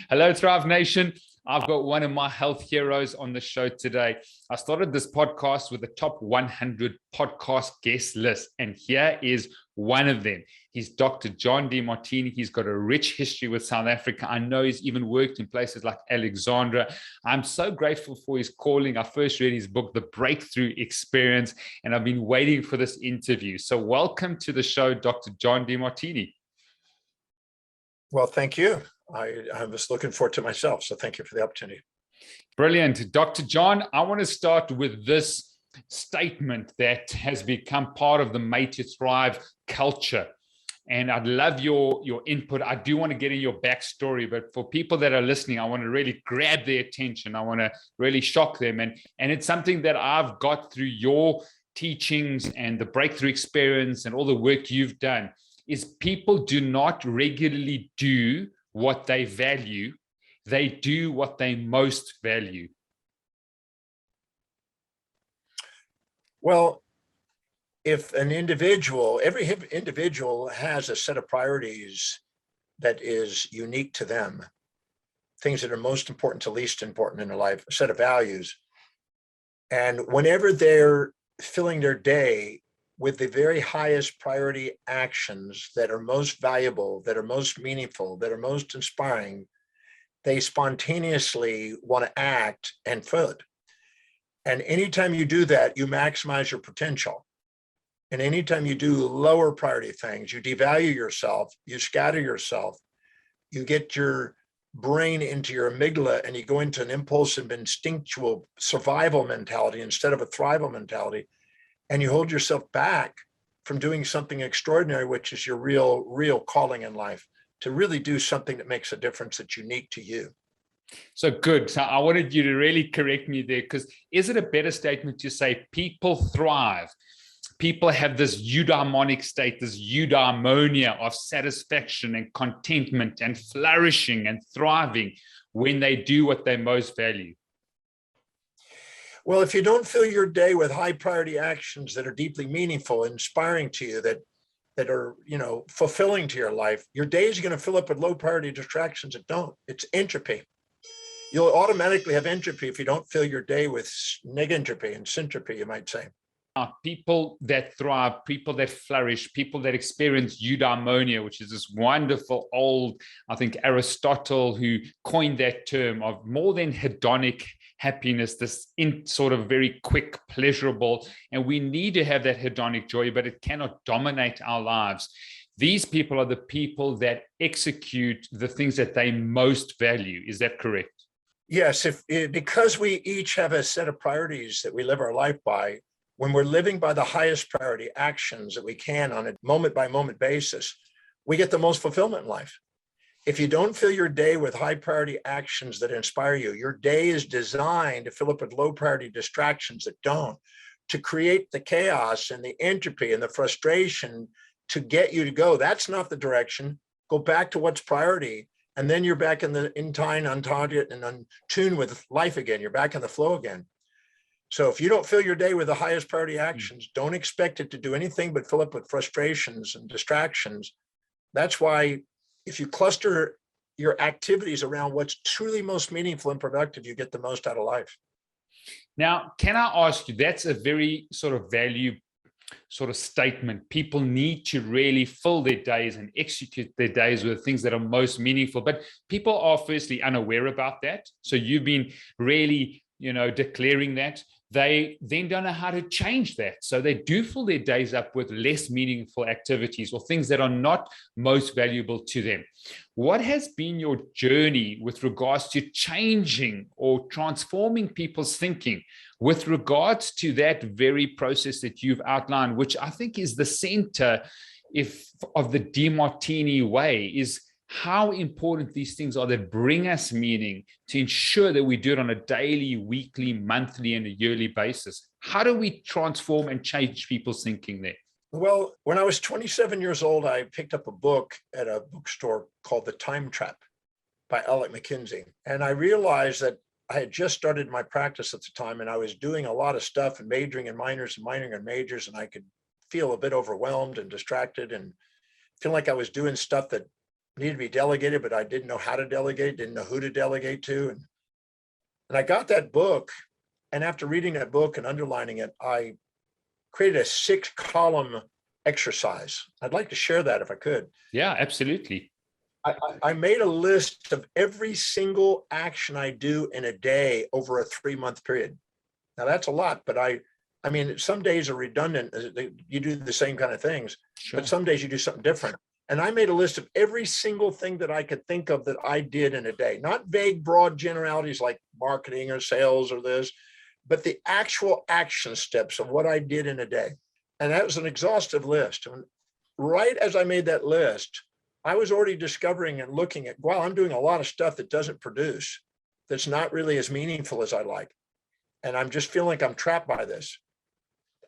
Hello, Thrive Nation. I've got one of my health heroes on the show today. I started this podcast with the top 100 podcast guest list, and here is one of them. He's Dr. John Demartini. He's got a rich history with South Africa. I know he's even worked in places like Alexandria. I'm so grateful for his calling. I first read his book, The Breakthrough Experience, and I've been waiting for this interview. So welcome to the show, Dr. John Demartini. Well, thank you. I was looking forward to myself, so thank you for the opportunity. Brilliant. Dr. John, I want to start with this statement that has become part of the Made to Thrive culture. And I'd love your input. I do want to get in your backstory, but for people that are listening, I want to really grab their attention. I want to really shock them. And it's something that I've got through your teachings and the breakthrough experience and all the work you've done, is people do not regularly do what they value. They do what they most value. Well, if an individual, every individual has a set of priorities that is unique to them, things that are most important to least important in their life, a set of values. And whenever they're filling their day with the very highest priority actions that are most valuable, that are most meaningful, that are most inspiring, they spontaneously want to act and fill it. And anytime you do that, you maximize your potential. And anytime you do lower priority things, you devalue yourself, you scatter yourself, you get your brain into your amygdala and you go into an impulsive, instinctual survival mentality instead of a thrival mentality. And you hold yourself back from doing something extraordinary, which is your real calling in life, to really do something that makes a difference that's unique to you. So good. So I wanted you to really correct me there, because is it a better statement to say people thrive? People have this eudaimonic state, this eudaimonia of satisfaction and contentment and flourishing and thriving when they do what they most value. Well, if you don't fill your day with high priority actions that are deeply meaningful, inspiring to you, that are, fulfilling to your life, your day is going to fill up with low priority distractions that don't. It's entropy. You'll automatically have entropy if you don't fill your day with negentropy and syntropy, you might say. People that thrive, people that flourish, people that experience eudaimonia, which is this wonderful old, I think Aristotle who coined that term of more than hedonic happiness, this sort of very quick, pleasurable, and we need to have that hedonic joy, but it cannot dominate our lives. These people are the people that execute the things that they most value. Is that correct? Yes, because we each have a set of priorities that we live our life by. When we're living by the highest priority actions that we can on a moment by moment basis, we get the most fulfillment in life. If you don't fill your day with high priority actions that inspire you, your day is designed to fill up with low priority distractions that don't, to create the chaos and the entropy and the frustration to get you to go. That's not the direction. Go back to what's priority. And then you're back in time, on target and on tune with life again. You're back in the flow again. So if you don't fill your day with the highest priority actions, don't expect it to do anything but fill up with frustrations and distractions. That's why if you cluster your activities around what's truly most meaningful and productive, you get the most out of life. Now, can I ask you, that's a very sort of value sort of statement. People need to really fill their days and execute their days with things that are most meaningful. But people are firstly unaware about that. So you've been really, declaring that. They then don't know how to change that. So they do fill their days up with less meaningful activities or things that are not most valuable to them. What has been your journey with regards to changing or transforming people's thinking with regards to that very process that you've outlined, which I think is the center of the Demartini way, is how important these things are that bring us meaning, to ensure that we do it on a daily, weekly, monthly, and a yearly basis. How do we transform and change people's thinking there? Well, when I was 27 years old, I picked up a book at a bookstore called The Time Trap by Alec McKinsey. And I realized that I had just started my practice at the time, and I was doing a lot of stuff and majoring in minors and minoring in majors, and I could feel a bit overwhelmed and distracted and feel like I was doing stuff that needed to be delegated, but I didn't know how to delegate, didn't know who to delegate to. And I got that book. And after reading that book and underlining it, I created a 6-column exercise. I'd like to share that if I could. Yeah, absolutely. I made a list of every single action I do in a day over a 3-month period. Now that's a lot, but I mean, some days are redundant. You do the same kind of things, Sure. but some days you do something different. And I made a list of every single thing that I could think of that I did in a day, not vague, broad generalities like marketing or sales or this, but the actual action steps of what I did in a day. And that was an exhaustive list. And right as I made that list, I was already discovering and looking at, wow, I'm doing a lot of stuff that doesn't produce, that's not really as meaningful as I like. And I'm just feeling like I'm trapped by this.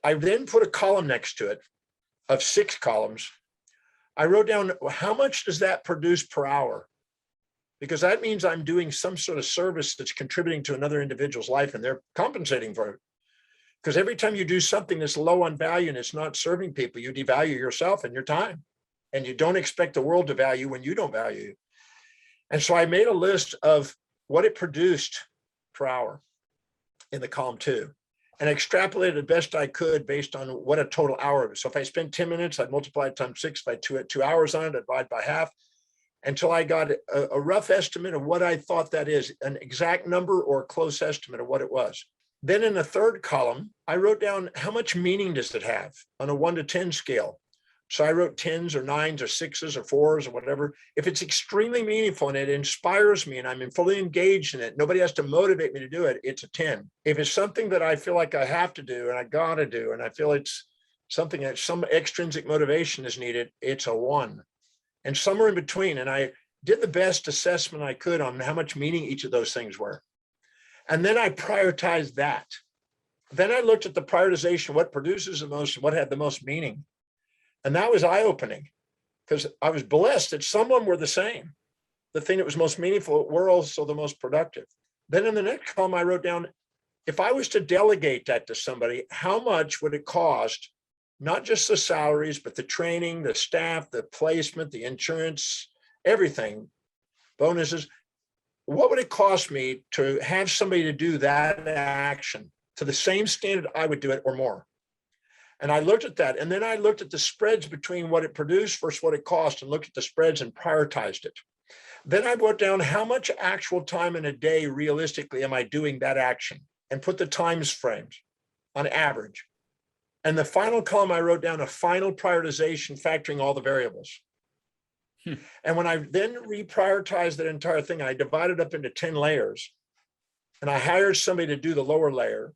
I then put a column next to it of 6 columns. I wrote down, how much does that produce per hour? Because that means I'm doing some sort of service that's contributing to another individual's life and they're compensating for it. Because every time you do something that's low on value and it's not serving people, you devalue yourself and your time. And you don't expect the world to value when you don't value you. And so I made a list of what it produced per hour in the column 2. And I extrapolated the best I could based on what a total hour was. So if I spent 10 minutes, I'd multiply it times 6. If I had 2 hours on it, I'd divide by half until I got a rough estimate of what I thought that is, an exact number or a close estimate of what it was. Then in the 3rd column, I wrote down how much meaning does it have on a 1 to 10 scale. So I wrote 10s or 9s or 6s or 4s or whatever. If it's extremely meaningful and it inspires me and I'm fully engaged in it, nobody has to motivate me to do it, it's a 10. If it's something that I feel like I have to do and I got to do, and I feel it's something that some extrinsic motivation is needed, it's a 1. And somewhere in between. And I did the best assessment I could on how much meaning each of those things were. And then I prioritized that. Then I looked at the prioritization, what produces the most, what had the most meaning. And that was eye-opening because I was blessed that some of them were the same. The thing that was most meaningful were also the most productive. Then in the next column, I wrote down, if I was to delegate that to somebody, how much would it cost? Not just the salaries, but the training, the staff, the placement, the insurance, everything, bonuses. What would it cost me to have somebody to do that action to the same standard I would do it or more? And I looked at that. And then I looked at the spreads between what it produced versus what it cost and looked at the spreads and prioritized it. Then I wrote down how much actual time in a day realistically am I doing that action and put the times frames on average. And the final column, I wrote down a final prioritization factoring all the variables. And when I then reprioritized that entire thing, I divided up into 10 layers and I hired somebody to do the lower layer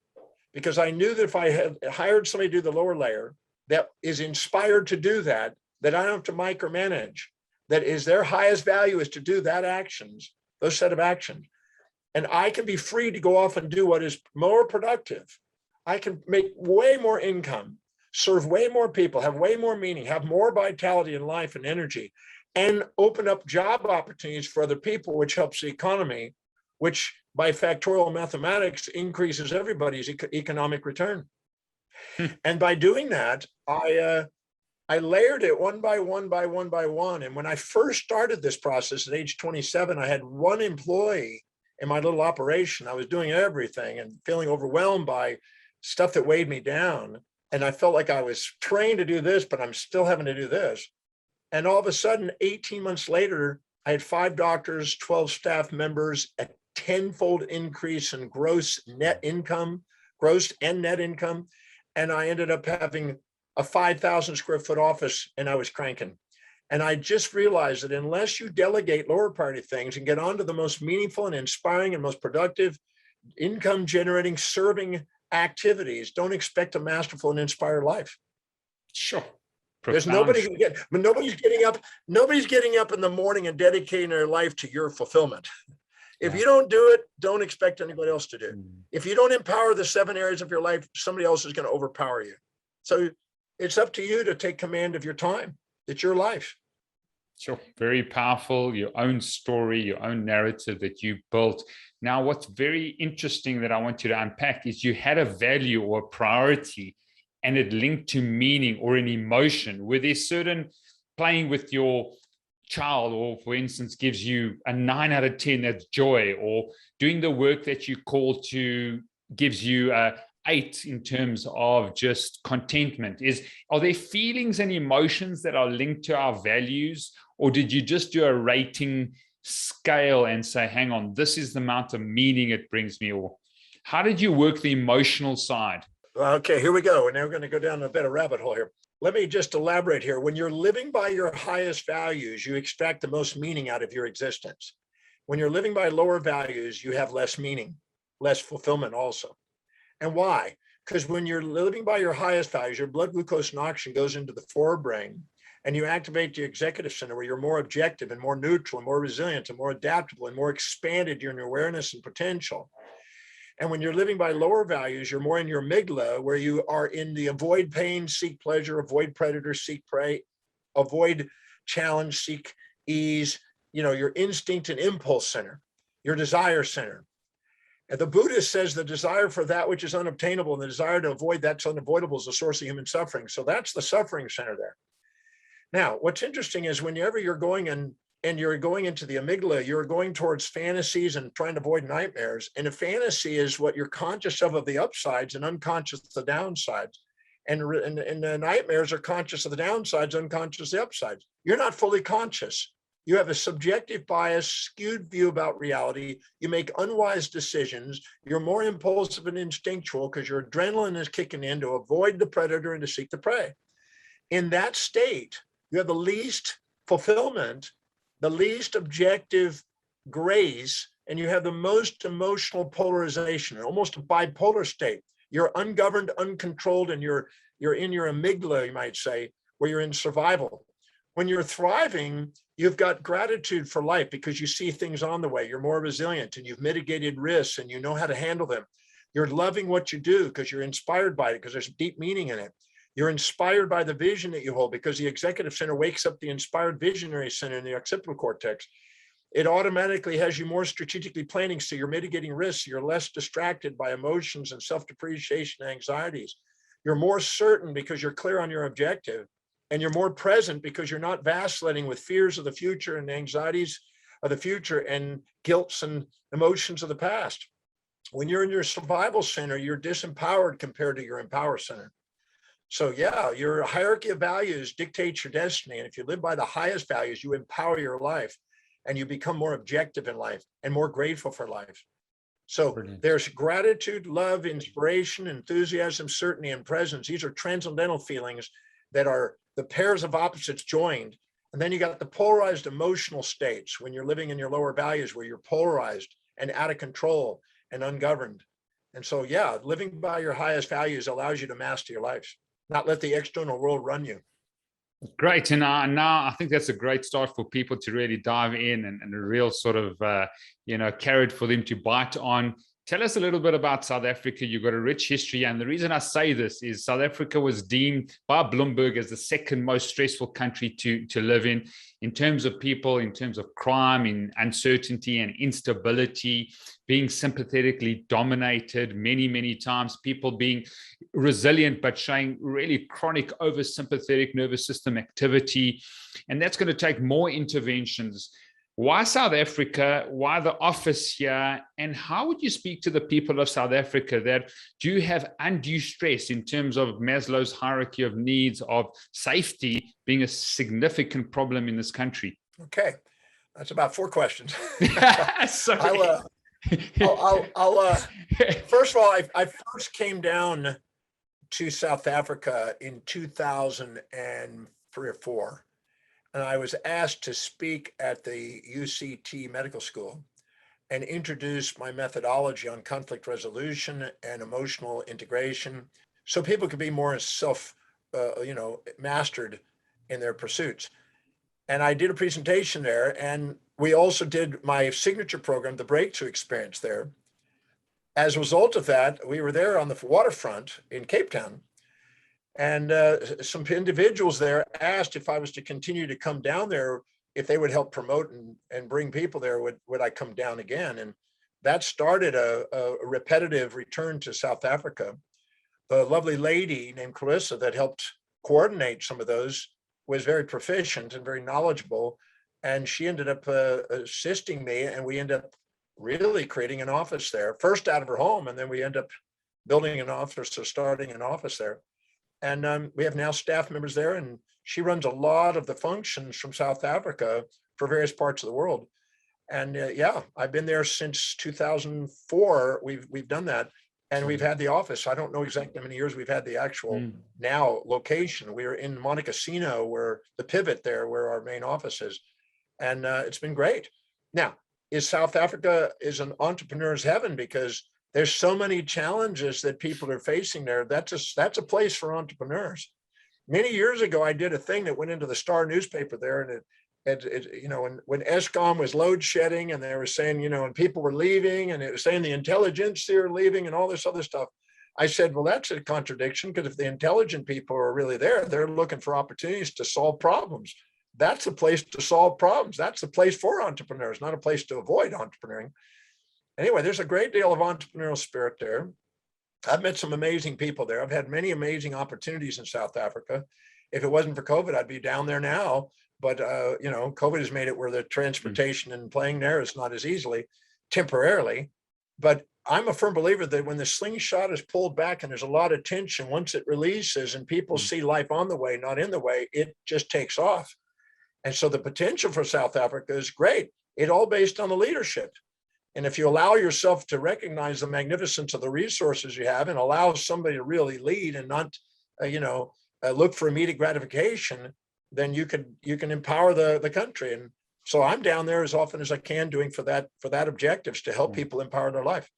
because I knew that if I had hired somebody to do the lower layer that is inspired to do that, that I don't have to micromanage, that is their highest value is to do that actions, those set of actions. And I can be free to go off and do what is more productive. I can make way more income, serve way more people, have way more meaning, have more vitality in life and energy, and open up job opportunities for other people, which helps the economy, which by factorial mathematics increases everybody's economic return. And by doing that, I layered it one by one by one by one. And when I first started this process at age 27, I had 1 employee in my little operation. I was doing everything and feeling overwhelmed by stuff that weighed me down. And I felt like I was trained to do this, but I'm still having to do this. And all of a sudden, 18 months later, I had 5 doctors, 12 staff members, a 10-fold increase in gross and net income. And I ended up having a 5,000 square foot office and I was cranking. And I just realized that unless you delegate lower priority things and get on to the most meaningful and inspiring and most productive income generating, serving activities, don't expect a masterful and inspired life. Sure. There's nobody who but nobody's getting up in the morning and dedicating their life to your fulfillment. If you don't do it, don't expect anybody else to do it. If you don't empower the 7 areas of your life, somebody else is going to overpower you. So it's up to you to take command of your time. It's your life. Sure. Very powerful. Your own story, your own narrative that you built. Now, what's very interesting that I want you to unpack is you had a value or a priority and it linked to meaning or an emotion where there's certain playing with your child, or for instance, gives you a 9 out of 10, that's joy, or doing the work that you call to gives you a 8 in terms of just contentment? Are there feelings and emotions that are linked to our values, or did you just do a rating scale and say, hang on, this is the amount of meaning it brings me? Or how did you work the emotional side? Okay, here we go. And now we're going to go down a bit of rabbit hole here. Let me just elaborate here. When you're living by your highest values, you extract the most meaning out of your existence. When you're living by lower values, you have less meaning, less fulfillment also. And why? Because when you're living by your highest values, your blood glucose and oxygen goes into the forebrain, and you activate the executive center, where you're more objective and more neutral and more resilient and more adaptable and more expanded in your awareness and potential. And when you're living by lower values, you're more in your amygdala, where you are in the avoid pain, seek pleasure, avoid predator, seek prey, avoid challenge, seek ease, your instinct and impulse center, your desire center. And the Buddhist says the desire for that which is unobtainable and the desire to avoid that's unavoidable is the source of human suffering. So that's the suffering center there. Now, what's interesting is whenever you're going and you're going into the amygdala, you're going towards fantasies and trying to avoid nightmares. And a fantasy is what you're conscious of the upsides and unconscious of the downsides. And the nightmares are conscious of the downsides, unconscious of the upsides. You're not fully conscious. You have a subjective bias, skewed view about reality. You make unwise decisions. You're more impulsive and instinctual because your adrenaline is kicking in to avoid the predator and to seek the prey. In that state, you have the least fulfillment, the least objective grace, and you have the most emotional polarization, almost a bipolar state. You're ungoverned, uncontrolled, and you're in your amygdala, you might say, where you're in survival. When you're thriving, you've got gratitude for life because you see things on the way. You're more resilient and you've mitigated risks and you know how to handle them. You're loving what you do because you're inspired by it, because there's deep meaning in it. You're inspired by the vision that you hold because the executive center wakes up the inspired visionary center in the occipital cortex. It automatically has you more strategically planning, so you're mitigating risks. You're less distracted by emotions and self-depreciation and anxieties. You're more certain because you're clear on your objective. And you're more present because you're not vacillating with fears of the future and anxieties of the future and guilts and emotions of the past. When you're in your survival center, you're disempowered compared to your empower center. So yeah, your hierarchy of values dictates your destiny. And if you live by the highest values, you empower your life and you become more objective in life and more grateful for life. So Brilliant. There's gratitude, love, inspiration, enthusiasm, certainty, and presence. These are transcendental feelings that are the pairs of opposites joined. And then you got the polarized emotional states when you're living in your lower values, where you're polarized and out of control and ungoverned. And so, yeah, living by your highest values allows you to master your life, not let the external world run you. Great. And now I think that's a great start for people to really dive in and a real sort of, carrot for them to bite on. Tell us a little bit about South Africa. You've got a rich history. And the reason I say this is South Africa was deemed by Bloomberg as the second most stressful country to live in terms of people, in terms of crime, in uncertainty and instability, being sympathetically dominated many, many times, people being resilient, but showing really chronic oversympathetic nervous system activity. And that's going to take more interventions. Why South Africa? Why the office here? And how would you speak to the people of South Africa that do have undue stress in terms of Maslow's hierarchy of needs, of safety being a significant problem in this country? Okay, that's about 4 questions. Sorry. I'll first of all, I first came down to South Africa in 2003 or 4. And I was asked to speak at the UCT Medical School and introduce my methodology on conflict resolution and emotional integration, so people could be more mastered in their pursuits. And I did a presentation there, and we also did my signature program, the Breakthrough Experience, there. As a result of that, we were there on the waterfront in Cape Town. And some individuals there asked if I was to continue to come down there, if they would help promote and bring people there, would I come down again? And that started a repetitive return to South Africa. The lovely lady named Clarissa that helped coordinate some of those was very proficient and very knowledgeable And she ended up assisting me, and we ended up really creating an office there, first out of her home, and then we end up building an office or starting an office there. And we have now staff members there, and she runs a lot of the functions from South Africa for various parts of the world. And yeah, I've been there since 2004. We've done that, and we've had the office. I don't know exactly how many years we've had the actual now location. We are in Montecasino, where the pivot there, where our main office is, and it's been great. Now, is South Africa is an entrepreneur's heaven because there's so many challenges that people are facing there. That's a place for entrepreneurs. Many years ago, I did a thing that went into the Star newspaper there, and you know, when Eskom was load shedding, and they were saying, you know, and people were leaving, and it was saying the intelligentsia are leaving and all this other stuff. I said, well, that's a contradiction, because if the intelligent people are really there, they're looking for opportunities to solve problems. That's a place to solve problems. That's a place for entrepreneurs, not a place to avoid entrepreneuring. Anyway, there's a great deal of entrepreneurial spirit there. I've met some amazing people there. I've had many amazing opportunities in South Africa. If it wasn't for COVID, I'd be down there now. But, you know, COVID has made it where the transportation and playing there is not as easily temporarily. But I'm a firm believer that when the slingshot is pulled back and there's a lot of tension, once it releases and people see life on the way, not in the way, it just takes off. And so the potential for South Africa is great. It all based on the leadership. And if you allow yourself to recognize the magnificence of the resources you have and allow somebody to really lead and not, look for immediate gratification, then you can empower the country. And so I'm down there as often as I can doing for that objectives to help people empower their life.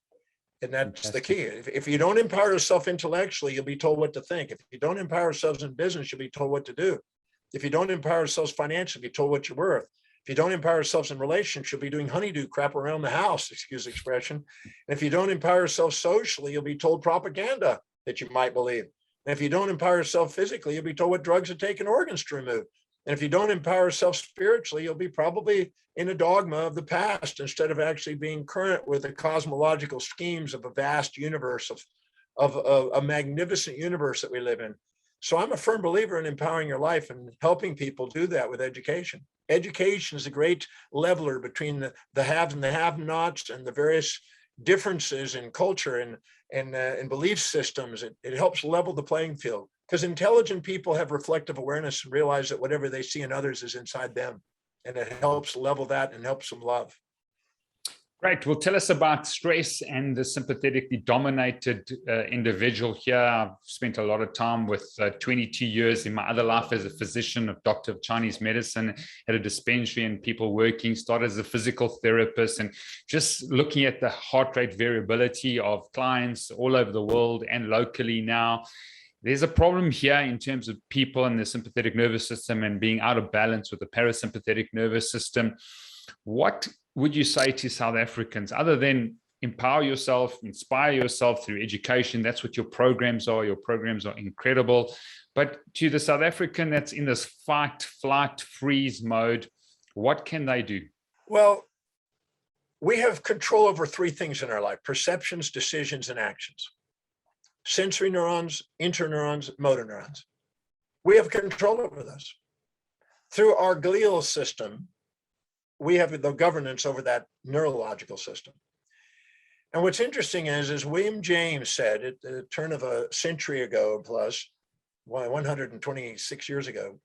And that's the key. If you don't empower yourself intellectually, you'll be told what to think. If you don't empower yourselves in business, you'll be told what to do. If you don't empower yourselves financially, you'll be told what you're worth. If you don't empower yourselves in relationships, you'll be doing honeydew crap around the house, excuse the expression. And if you don't empower yourself socially, you'll be told propaganda that you might believe. And if you don't empower yourself physically, you'll be told what drugs to take and organs to remove. And if you don't empower yourself spiritually, you'll be probably in a dogma of the past instead of actually being current with the cosmological schemes of a vast universe, of a magnificent universe that we live in. So I'm a firm believer in empowering your life and helping people do that with education. Education is a great leveler between the haves and the have-nots and the various differences in culture and belief systems. It helps level the playing field, because intelligent people have reflective awareness and realize that whatever they see in others is inside them. And it helps level that and helps them love. Great. Well, tell us about stress and the sympathetically dominated individual here. I've spent a lot of time with 22 years in my other life as a physician, a doctor of Chinese medicine, at a dispensary and people working, started as a physical therapist, and just looking at the heart rate variability of clients all over the world and locally now. There's a problem here in terms of people and the sympathetic nervous system and being out of balance with the parasympathetic nervous system. What would you say to South Africans, other than empower yourself, inspire yourself through education? That's what your programs are. Your programs are incredible. But to the South African that's in this fight, flight, freeze mode, what can they do? Well, we have control over three things in our life: perceptions, decisions, and actions. Sensory neurons, interneurons, motor neurons. We have control over those. Through our glial system, we have the governance over that neurological system. And what's interesting is William James said at the turn of a century ago, plus 126 years ago,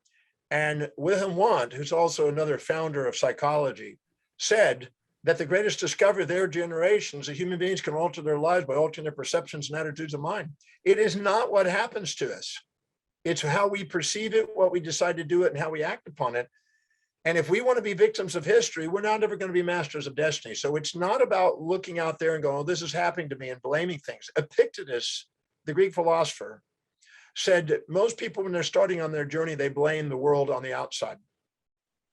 and Wilhelm Wundt, who's also another founder of psychology, said that the greatest discovery of their generation is that human beings can alter their lives by altering their perceptions and attitudes of mind. It is not what happens to us. It's how we perceive it, what we decide to do it, and how we act upon it. And if we want to be victims of history, we're not ever going to be masters of destiny. So it's not about looking out there and going, oh, this is happening to me, and blaming things. Epictetus, the Greek philosopher, said that most people, when they're starting on their journey, they blame the world on the outside.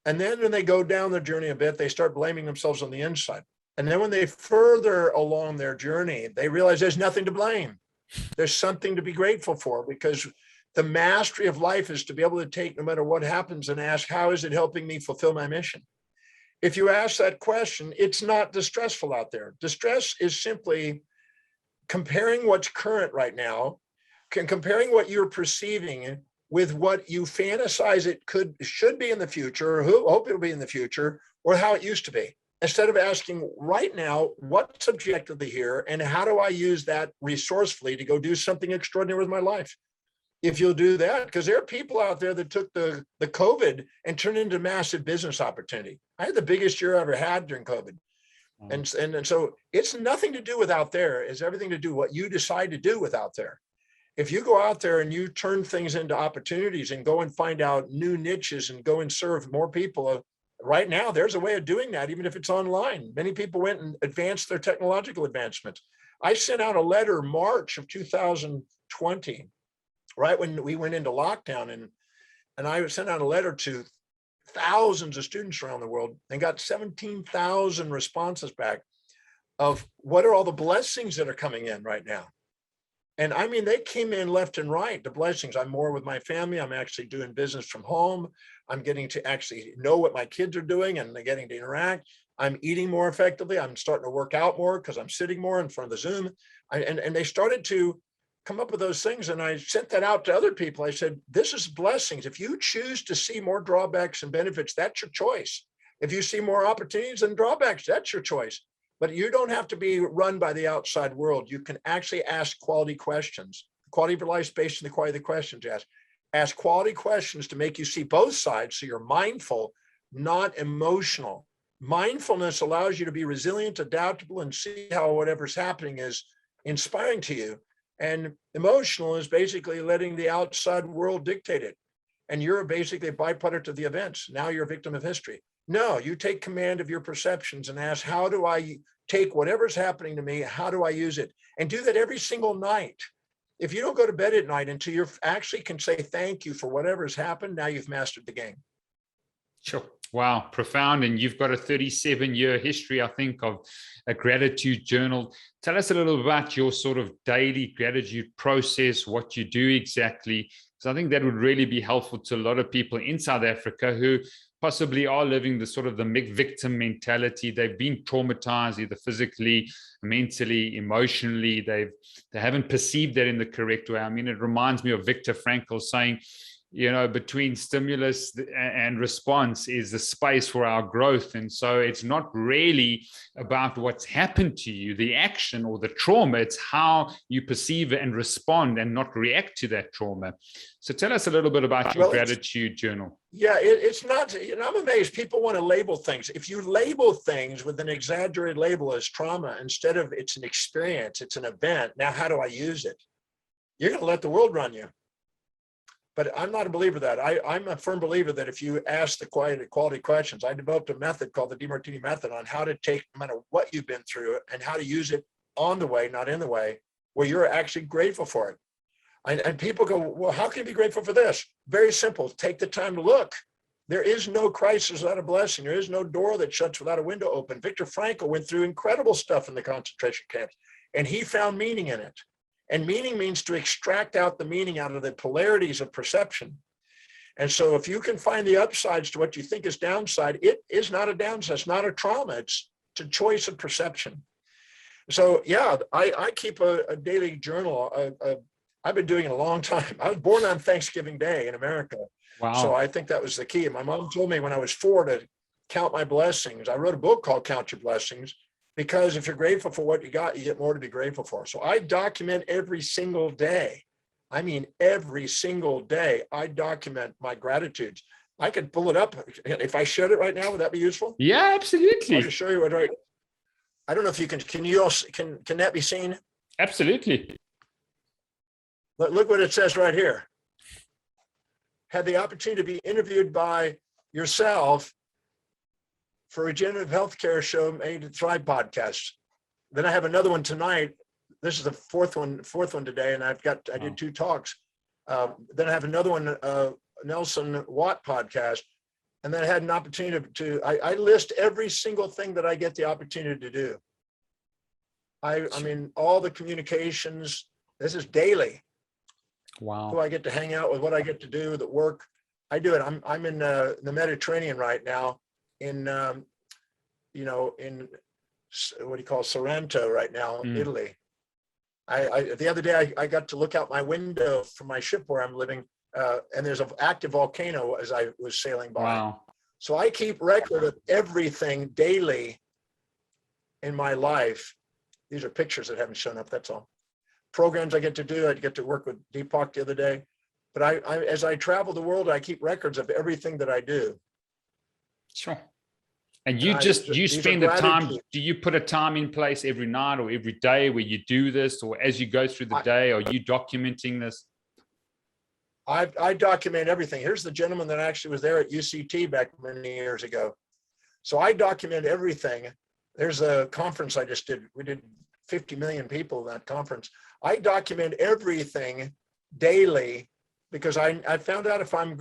And then when they go down their journey a bit, they start blaming themselves on the inside. And then when they further along their journey, they realize there's nothing to blame. There's something to be grateful for, because the mastery of life is to be able to take no matter what happens and ask, how is it helping me fulfill my mission? If you ask that question, it's not distressful out there. Distress is simply comparing what's current right now, comparing what you're perceiving with what you fantasize it should be in the future, or who hope it'll be in the future, or how it used to be. Instead of asking right now, what's objectively here, and how do I use that resourcefully to go do something extraordinary with my life? If you'll do that, because there are people out there that took the COVID and turned into massive business opportunity. I had the biggest year I ever had during COVID. And so it's nothing to do with out there. It's everything to do what you decide to do with out there. If you go out there and you turn things into opportunities and go and find out new niches and go and serve more people, right now, there's a way of doing that, even if it's online. Many people went and advanced their technological advancements. I sent out a letter March of 2020, right when we went into lockdown, and I sent out a letter to thousands of students around the world and got 17,000 responses back of what are all the blessings that are coming in right now. And I mean, they came in left and right, the blessings. I'm more with my family. I'm actually doing business from home. I'm getting to actually know what my kids are doing, and they're getting to interact. I'm eating more effectively. I'm starting to work out more because I'm sitting more in front of the Zoom. And they started to come up with those things. And I sent that out to other people. I said, this is blessings. If you choose to see more drawbacks and benefits, that's your choice. If you see more opportunities and drawbacks, that's your choice. But you don't have to be run by the outside world. You can actually ask quality questions. Quality of your life is based on the quality of the questions you ask. Ask quality questions to make you see both sides, so you're mindful, not emotional. Mindfulness allows you to be resilient, adaptable, and see how whatever's happening is inspiring to you. And emotional is basically letting the outside world dictate it. And you're basically a byproduct of the events. Now you're a victim of history. No, you take command of your perceptions and ask, how do I take whatever's happening to me? How do I use it? And do that every single night. If you don't go to bed at night until you actually can say thank you for whatever's happened, now you've mastered the game. Sure. Wow, profound. And you've got a 37-year history, I think, of a gratitude journal. Tell us a little about your sort of daily gratitude process, what you do exactly. So I think that would really be helpful to a lot of people in South Africa who possibly are living the sort of the victim mentality. They've been traumatized either physically, mentally, emotionally. They haven't perceived that in the correct way. I mean, it reminds me of Viktor Frankl saying, you know, between stimulus and response is the space for our growth. And so it's not really about what's happened to you, the action or the trauma. It's how you perceive it and respond and not react to that trauma. So tell us a little bit about your gratitude journal. Yeah, it's not, you know, I'm amazed people want to label things. If you label things with an exaggerated label as trauma, instead of it's an experience, it's an event. Now, how do I use it? You're going to let the world run you. But I'm not a believer of that. I'm a firm believer that if you ask the quality questions, I developed a method called the Demartini Method on how to take, no matter what you've been through, and how to use it on the way, not in the way, where you're actually grateful for it. And people go, well, how can you be grateful for this? Very simple. Take the time to look. There is no crisis without a blessing. There is no door that shuts without a window open. Viktor Frankl went through incredible stuff in the concentration camps, and he found meaning in it. And meaning means to extract out the meaning out of the polarities of perception. And so if you can find the upsides to what you think is downside, it is not a downside. It's not a trauma. It's a choice of perception. So yeah, I keep a daily journal. I've been doing it a long time. I was born on Thanksgiving Day in America. Wow. So I think that was the key. My mom told me when I was 4 to count my blessings. I wrote a book called Count Your Blessings, because if you're grateful for what you got, you get more to be grateful for. So I document every single day. I mean, every single day, I document my gratitudes. I could pull it up. If I showed it right now, would that be useful? Yeah, absolutely. I'll just show you what I don't know if you can you also, can that be seen? Absolutely. Look what it says right here. Had the opportunity to be interviewed by yourself for regenerative healthcare show Made to Thrive podcast. Then I have another one tonight. This is the fourth one today, and I did 2 talks. Then I have another one, Nelson Watt podcast, and then I had an opportunity I list every single thing that I get the opportunity to do. I mean, all the communications. This is daily. Wow. Who I get to hang out with, what I get to do, the work. I do it. I'm in the Mediterranean right now. In in what do you call Sorrento right now, Italy. The other day I got to look out my window from my ship where I'm living. and there's an active volcano as I was sailing by. Wow. So I keep record of everything daily in my life. These are pictures that haven't shown up, that's all. Programs I get to do, I get to work with Deepak the other day. But I as I travel the world, I keep records of everything that I do. Sure. And you These spend are the time, gratitude. do you put a time in place every night or every day where you do this, or as you go through the day, are you documenting this? I document everything. Here's the gentleman that actually was there at UCT back many years ago. So I document everything. There's a conference I just did. We did 50 million people in that conference. I document everything daily because I found out if I'm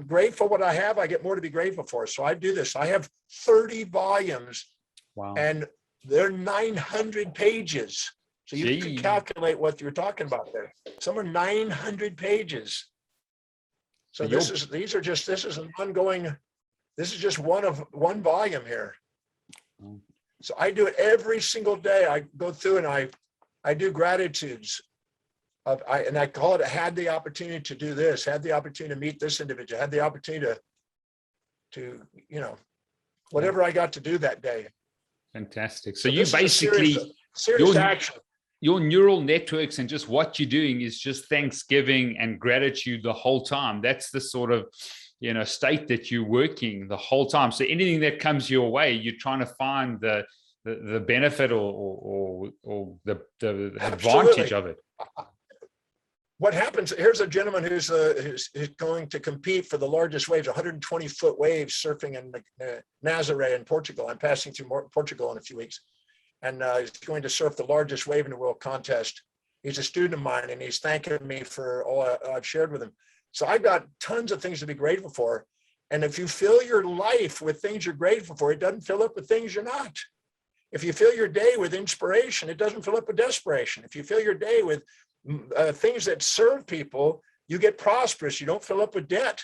grateful what I have, I get more to be grateful for. So I do this. I have 30 volumes. Wow. And they're 900 pages. So you can calculate what you're talking about there. Some are 900 pages. So this is an ongoing, this is just one volume here. So I do it every single day. I go through and I do gratitudes. And I call it, I had the opportunity to do this, had the opportunity to meet this individual, had the opportunity to whatever I got to do that day. Fantastic. So you basically, serious action. Your neural networks and just what you're doing is just thanksgiving and gratitude the whole time. That's the sort of, state that you're working the whole time. So anything that comes your way, you're trying to find the benefit or the advantage of it. What happens, here's a gentleman who's going to compete for the largest waves, 120-foot waves surfing in Nazaré in Portugal. I'm passing through Portugal in a few weeks. And he's going to surf the largest wave in the world contest. He's a student of mine, and he's thanking me for all I've shared with him. So I've got tons of things to be grateful for. And if you fill your life with things you're grateful for, it doesn't fill up with things you're not. If you fill your day with inspiration, it doesn't fill up with desperation. If you fill your day with things that serve people, you get prosperous. You don't fill up with debt.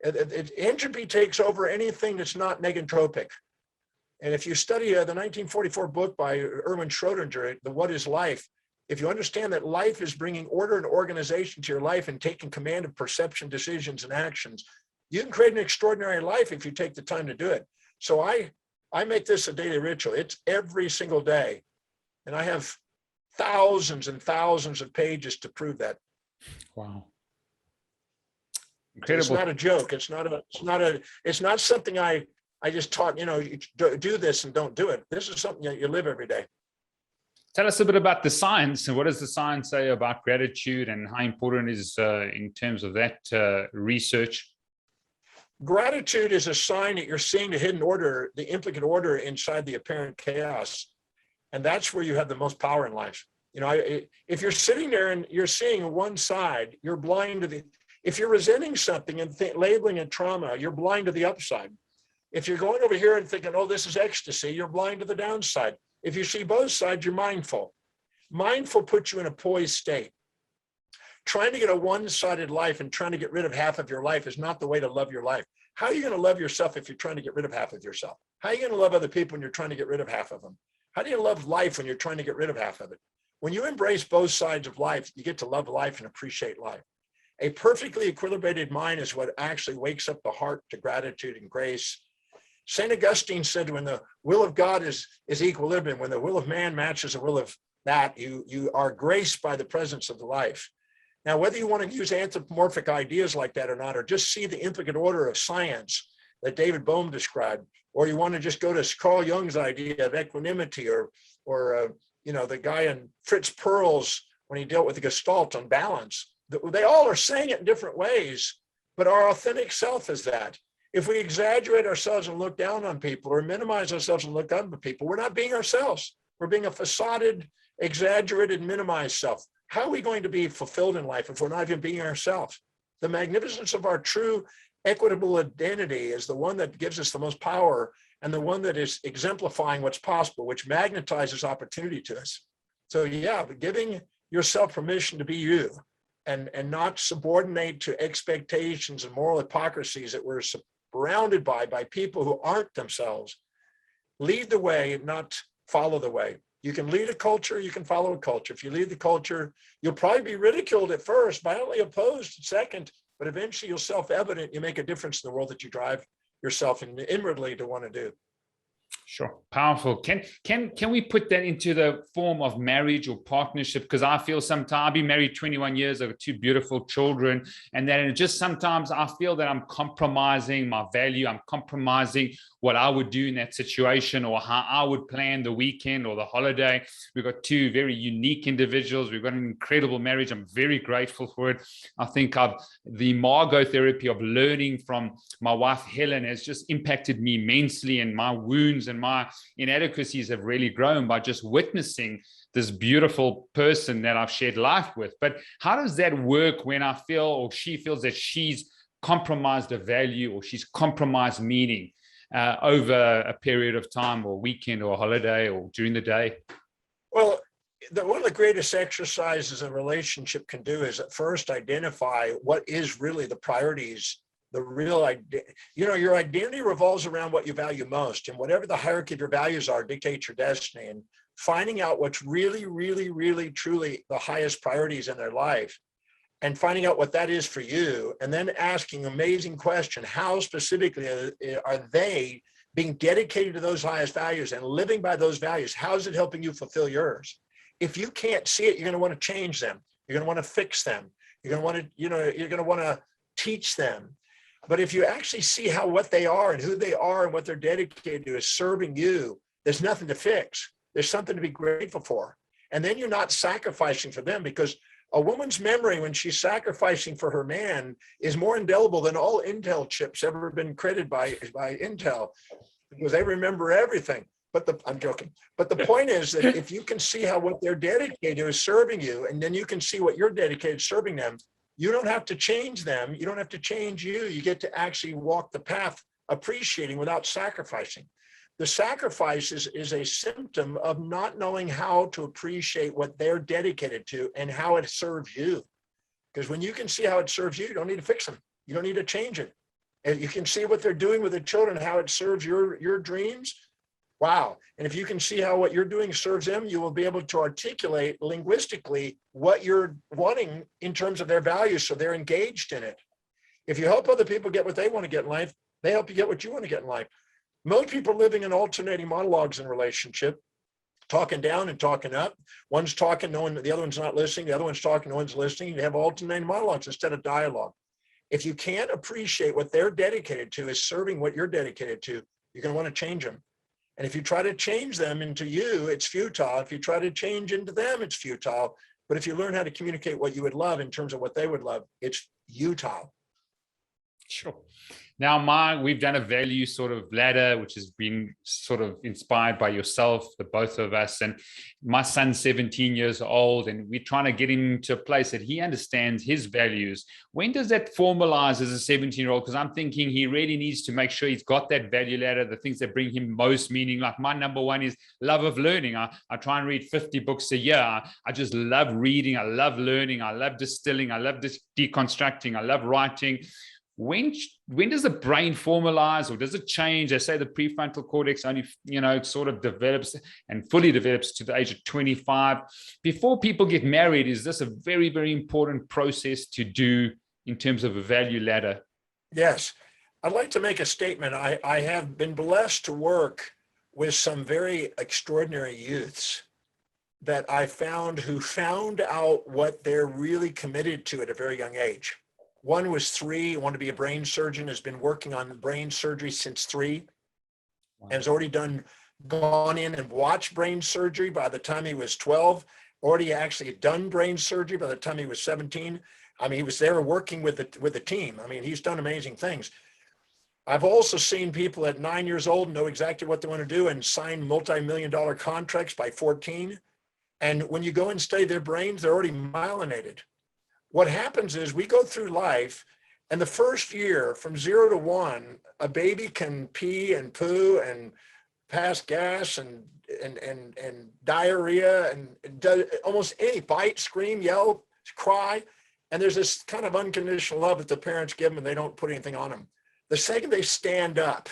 Entropy takes over anything that's not negentropic. And if you study the 1944 book by Erwin Schrödinger, The What is Life, if you understand that life is bringing order and organization to your life and taking command of perception, decisions, and actions, you can create an extraordinary life if you take the time to do it. So I make this a daily ritual. It's every single day. And I have thousands and thousands of pages to prove that. Wow. Incredible. It's not a joke. It's not something I just taught, you do this and don't do it. This is something that you live every day. Tell us a bit about the science, and what does the science say about gratitude and how important it is in terms of that research? Gratitude is a sign that you're seeing the hidden order, the implicate order inside the apparent chaos. And that's where you have the most power in life. If you're sitting there and you're seeing one side, you're blind to if you're resenting something and labeling it trauma, you're blind to the upside. If you're going over here and thinking, oh, this is ecstasy, you're blind to the downside. If you see both sides, you're mindful. Mindful puts you in a poised state. Trying to get a one-sided life and trying to get rid of half of your life is not the way to love your life. How are you going to love yourself if you're trying to get rid of half of yourself? How are you going to love other people when you're trying to get rid of half of them? How do you love life when you're trying to get rid of half of it? When you embrace both sides of life, you get to love life and appreciate life. A perfectly equilibrated mind is what actually wakes up the heart to gratitude and grace. St. Augustine said, when the will of God is equilibrium, when the will of man matches the will of that, you are graced by the presence of the life. Now, whether you want to use anthropomorphic ideas like that or not, or just see the implicate order of science that David Bohm described, or you want to just go to Carl Jung's idea of equanimity, or the guy in Fritz Perls when he dealt with the Gestalt on balance, they all are saying it in different ways, but our authentic self is that. If we exaggerate ourselves and look down on people, or minimize ourselves and look up at people, we're not being ourselves. We're being a facaded, exaggerated, minimized self. How are we going to be fulfilled in life if we're not even being ourselves? The magnificence of our true equitable identity is the one that gives us the most power, and the one that is exemplifying what's possible, which magnetizes opportunity to us. So yeah, giving yourself permission to be you, and not subordinate to expectations and moral hypocrisies that we're surrounded by people who aren't themselves. Lead the way, not follow the way. You can lead a culture, you can follow a culture. If you lead the culture, you'll probably be ridiculed at first, violently opposed at second, but eventually you'll self-evident, you make a difference in the world that you drive yourself and inwardly to want to do. Sure. Powerful. Can we put that into the form of marriage or partnership? Because I feel sometimes I've been married 21 years, I've got two beautiful children, and then just sometimes I feel that I'm compromising my value, I'm compromising what I would do in that situation or how I would plan the weekend or the holiday. We've got two very unique individuals. We've got an incredible marriage. I'm very grateful for it. I think the Margot therapy of learning from my wife, Helen, has just impacted me immensely, and my wounds and my inadequacies have really grown by just witnessing this beautiful person that I've shared life with. But how does that work when I feel, or she feels, that she's compromised a value or she's compromised meaning over a period of time or weekend or holiday or during the day? Well, one of the greatest exercises a relationship can do is at first identify what is really the priorities, the real idea. Your identity revolves around what you value most, and whatever the hierarchy of your values are dictates your destiny. And finding out what's really, really, really, truly the highest priorities in their life, and finding out what that is for you, and then asking amazing question: how specifically are they being dedicated to those highest values and living by those values? How is it helping you fulfill yours? If you can't see it, you're going to want to change them. You're going to want to fix them. You're going to want to, you're going to want to teach them. But if you actually see what they are and who they are and what they're dedicated to is serving you, there's nothing to fix. There's something to be grateful for. And then you're not sacrificing for them, because a woman's memory when she's sacrificing for her man is more indelible than all Intel chips ever been created by Intel, because they remember everything. I'm joking. But the point is that if you can see how what they're dedicated to is serving you, and then you can see what you're dedicated to serving them, you don't have to change them. You don't have to change you. You get to actually walk the path appreciating without sacrificing. The sacrifice is a symptom of not knowing how to appreciate what they're dedicated to and how it serves you. Because when you can see how it serves you, you don't need to fix them. You don't need to change it. And you can see what they're doing with the children, how it serves your dreams. Wow. And if you can see how what you're doing serves them, you will be able to articulate linguistically what you're wanting in terms of their values, so they're engaged in it. If you help other people get what they want to get in life, they help you get what you want to get in life. Most people are living in alternating monologues in a relationship, talking down and talking up. One's talking, the other one's not listening. The other one's talking, no one's listening. You have alternating monologues instead of dialogue. If you can't appreciate what they're dedicated to is serving what you're dedicated to, you're going to want to change them. And if you try to change them into you, it's futile. If you try to change into them, it's futile. But if you learn how to communicate what you would love in terms of what they would love, it's utile. Sure. Now, we've done a value sort of ladder, which has been sort of inspired by yourself, the both of us. And my son's 17 years old, and we're trying to get him to a place that he understands his values. When does that formalize as a 17-year-old? Because I'm thinking he really needs to make sure he's got that value ladder, the things that bring him most meaning. Like my number one is love of learning. I try and read 50 books a year. I just love reading. I love learning. I love distilling. I love deconstructing. I love writing. When does the brain formalize, or does it change? They say the prefrontal cortex only, sort of develops and fully develops to the age of 25. Before people get married, is this a very, very important process to do in terms of a value ladder? Yes. I'd like to make a statement. I have been blessed to work with some very extraordinary youths that I found who found out what they're really committed to at a very young age. One was 3, wanted to be a brain surgeon, has been working on brain surgery since 3, wow, and has already gone in and watched brain surgery by the time he was 12, already actually done brain surgery by the time he was 17. I mean, he was there working with the team. I mean, he's done amazing things. I've also seen people at 9 years old know exactly what they want to do and sign multi-million-dollar contracts by 14. And when you go and study their brains, they're already myelinated. What happens is we go through life, and the first year from 0 to 1, a baby can pee and poo and pass gas and diarrhea and does almost any, bite, scream, yell, cry. And there's this kind of unconditional love that the parents give them, and they don't put anything on them. The second they stand up,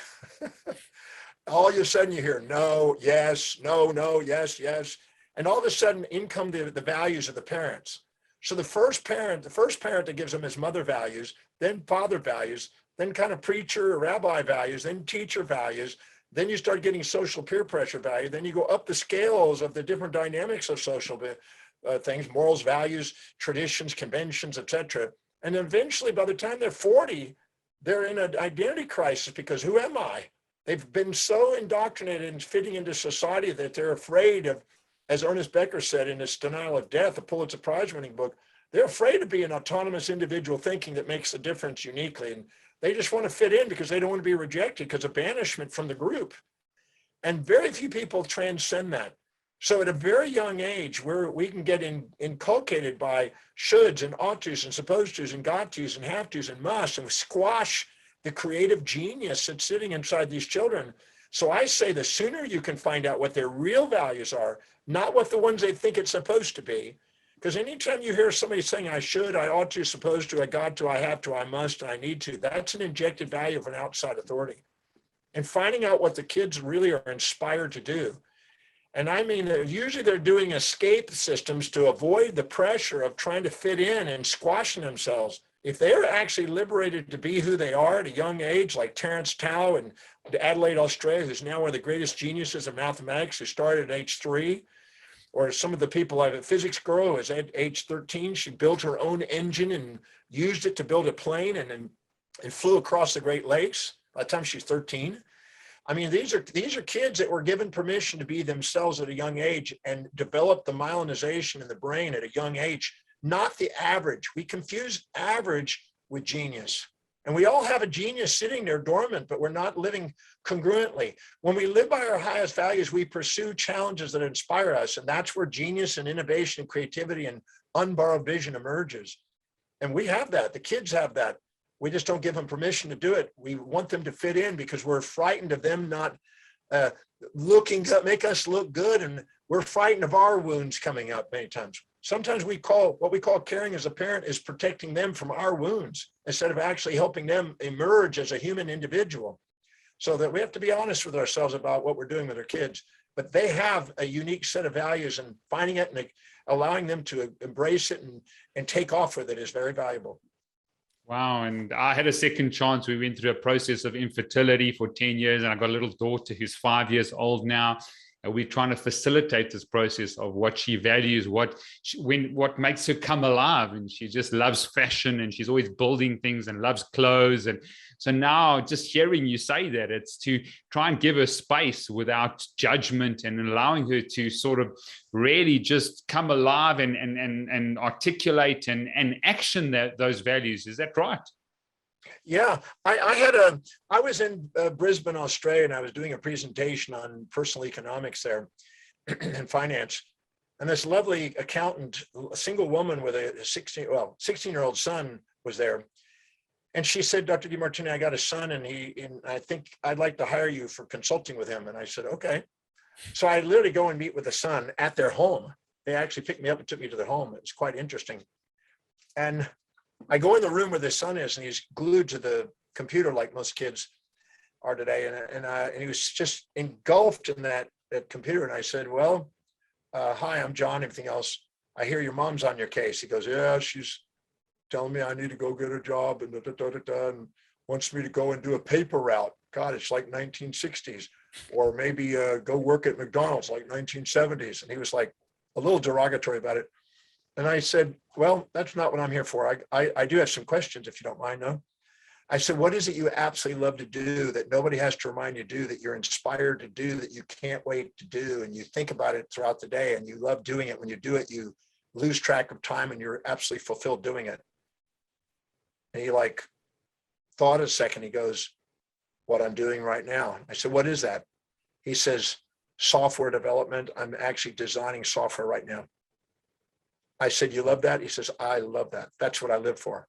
all of a sudden you hear no, yes, no, no, yes, yes. And all of a sudden in come the values of the parents. So the first parent that gives them his mother values, then father values, then kind of preacher or rabbi values, then teacher values. Then you start getting social peer pressure value. Then you go up the scales of the different dynamics of social things, morals, values, traditions, conventions, etc. And eventually, by the time they're 40, they're in an identity crisis because who am I? They've been so indoctrinated and fitting into society that they're afraid of, as Ernest Becker said in his Denial of Death, a Pulitzer Prize-winning book, they're afraid to be an autonomous individual thinking that makes a difference uniquely. And they just want to fit in because they don't want to be rejected because of banishment from the group. And very few people transcend that. So at a very young age, where we can get inculcated by shoulds and ought tos and supposed tos and got tos and have tos and musts and squash the creative genius that's sitting inside these children. So I say the sooner you can find out what their real values are, not what the ones they think it's supposed to be. Because anytime you hear somebody saying, I should, I ought to, supposed to, I got to, I have to, I must, I need to, that's an injected value of an outside authority. And finding out what the kids really are inspired to do. And I mean, usually they're doing escape systems to avoid the pressure of trying to fit in and squashing themselves. If they're actually liberated to be who they are at a young age, like Terence Tao in Adelaide, Australia, who's now one of the greatest geniuses of mathematics, who started at age 3, or some of the people, like a physics girl who was at age 13, she built her own engine and used it to build a plane and flew across the Great Lakes by the time she's 13. I mean, these are kids that were given permission to be themselves at a young age and develop the myelinization in the brain at a young age, not the average. We confuse average with genius. And we all have a genius sitting there dormant, but we're not living congruently. When we live by our highest values, we pursue challenges that inspire us. And that's where genius and innovation and creativity and unborrowed vision emerges. And we have that. The kids have that. We just don't give them permission to do it. We want them to fit in because we're frightened of them not looking to make us look good. And we're frightened of our wounds coming up many times. Sometimes what we call caring as a parent is protecting them from our wounds instead of actually helping them emerge as a human individual. So that we have to be honest with ourselves about what we're doing with our kids. But they have a unique set of values, and finding it and allowing them to embrace it and take off with it is very valuable. Wow. And I had a second chance. We went through a process of infertility for 10 years, and I got a little daughter who's 5 years old now. And we're trying to facilitate this process of what she values, what makes her come alive. And she just loves fashion, and she's always building things and loves clothes. And so now just hearing you say that, it's to try and give her space without judgment and allowing her to sort of really just come alive and articulate and action those values. Is that right? Yeah, I was in Brisbane, Australia, and I was doing a presentation on personal economics there and finance. And this lovely accountant, a single woman with a 16-year-old son was there. And she said, Dr. Demartini, I got a son, and I think I'd like to hire you for consulting with him. And I said, okay. So I literally go and meet with the son at their home. They actually picked me up and took me to their home. It was quite interesting. And I go in the room where the son is, and he's glued to the computer like most kids are today. And he was just engulfed in that computer. And I said, well, hi, I'm John, everything else. I hear your mom's on your case. He goes, yeah, she's telling me I need to go get a job and and wants me to go and do a paper route. God, it's like 1960s. Or maybe go work at McDonald's like 1970s. And he was like a little derogatory about it. And I said, well, that's not what I'm here for. I do have some questions, if you don't mind, no? I said, what is it you absolutely love to do that nobody has to remind you to do, that you're inspired to do, that you can't wait to do, and you think about it throughout the day, and you love doing it. When you do it, you lose track of time, and you're absolutely fulfilled doing it. And he thought a second. He goes, what I'm doing right now. I said, what is that? He says, software development. I'm actually designing software right now. I said, you love that? He says, I love that. That's what I live for.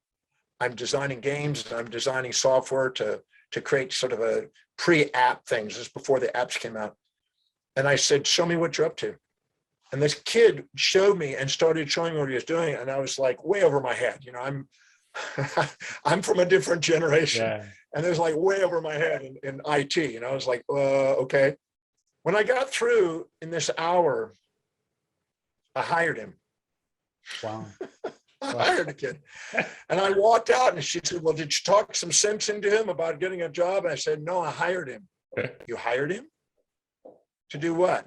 I'm designing games, and I'm designing software to create sort of a pre-app things. This is before the apps came out. And I said, show me what you're up to. And this kid showed me and started showing me what he was doing. And I was like way over my head. I'm from a different generation. Yeah. And it was like way over my head in IT. And I was like, okay. When I got through in this hour, I hired him. Wow. hired a kid. And I walked out and she said, well, did you talk some sense into him about getting a job? And I said, no, I hired him. You hired him? To do what?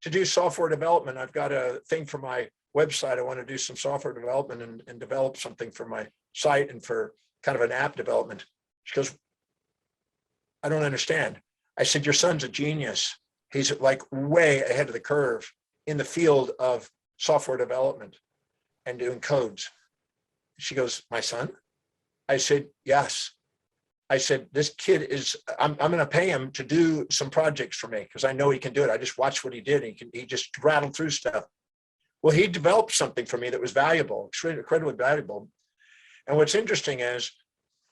To do software development. I've got a thing for my website. I want to do some software development and develop something for my site and for kind of an app development. She goes, I don't understand. I said, your son's a genius. He's like way ahead of the curve in the field of software development and doing codes. She goes, my son? I said, yes. I said, this kid is, I'm going to pay him to do some projects for me because I know he can do it. I just watched what he did. He just rattled through stuff. Well, he developed something for me that was valuable, incredibly valuable. And what's interesting is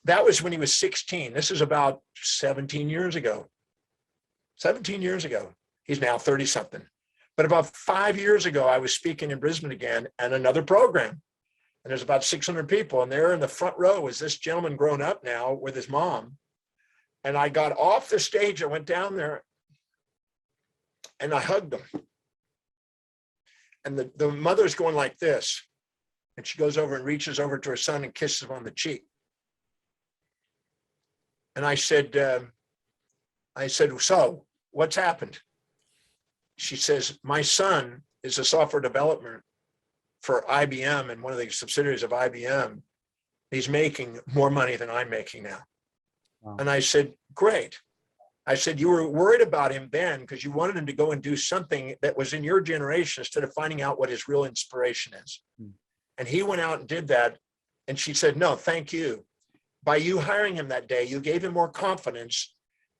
that was when he was 16. This is about 17 years ago. 17 years ago. He's now 30 something. But about 5 years ago, I was speaking in Brisbane again and another program. And there's about 600 people. And there in the front row is this gentleman grown up now with his mom. And I got off the stage. I went down there and I hugged him. And the mother's going like this. And she goes over and reaches over to her son and kisses him on the cheek. And I said, so what's happened? She says, my son is a software developer for IBM and one of the subsidiaries of IBM. He's making more money than I'm making now. Wow. And I said, great. I said, you were worried about him then because you wanted him to go and do something that was in your generation instead of finding out what his real inspiration is. And he went out and did that. And she said, no, thank you. By you hiring him that day, you gave him more confidence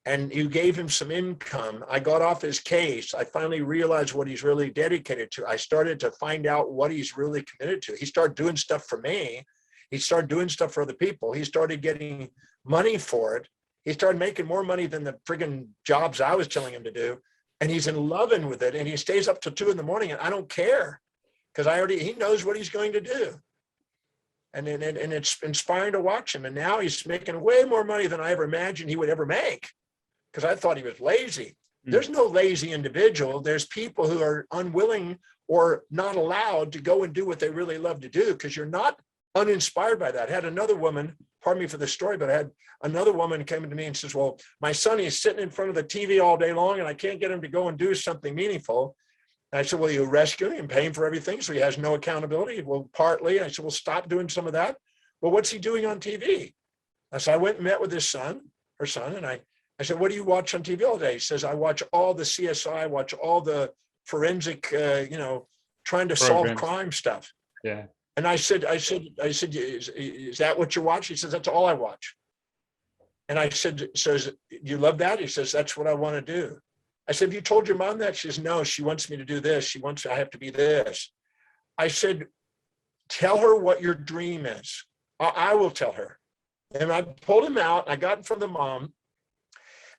and you gave him some income. I got off his case. I finally realized what he's really dedicated to. I started to find out what he's really committed to. He started doing stuff for me. He started doing stuff for other people. He started getting money for it. He started making more money than the friggin' jobs I was telling him to do. And he's in loving with it. And he stays up till 2 a.m. and I don't care because he knows what he's going to do. And it's inspiring to watch him. And now he's making way more money than I ever imagined he would ever make because I thought he was lazy. There's no lazy individual. There's people who are unwilling or not allowed to go and do what they really love to do because you're not uninspired by that. I had another woman, pardon me for the story, but I had another woman came to me and says, well, my son, he's sitting in front of the TV all day long and I can't get him to go and do something meaningful. And I said, well, you rescue him and pay him for everything so he has no accountability? Well, partly. I said, well, stop doing some of that. Well, what's he doing on TV? So I went and met with her son, and I said, what do you watch on TV all day? He says, I watch all the CSI, I watch all the forensic, trying to solve crime stuff. Yeah. And I said, is that what you watch? He says, that's all I watch. And I said, so you love that? He says, that's what I want to do. I said, have you told your mom that? She says, no, she wants me to do this. I have to be this. I said, tell her what your dream is. I will tell her. And I pulled him out. I got in front of the mom.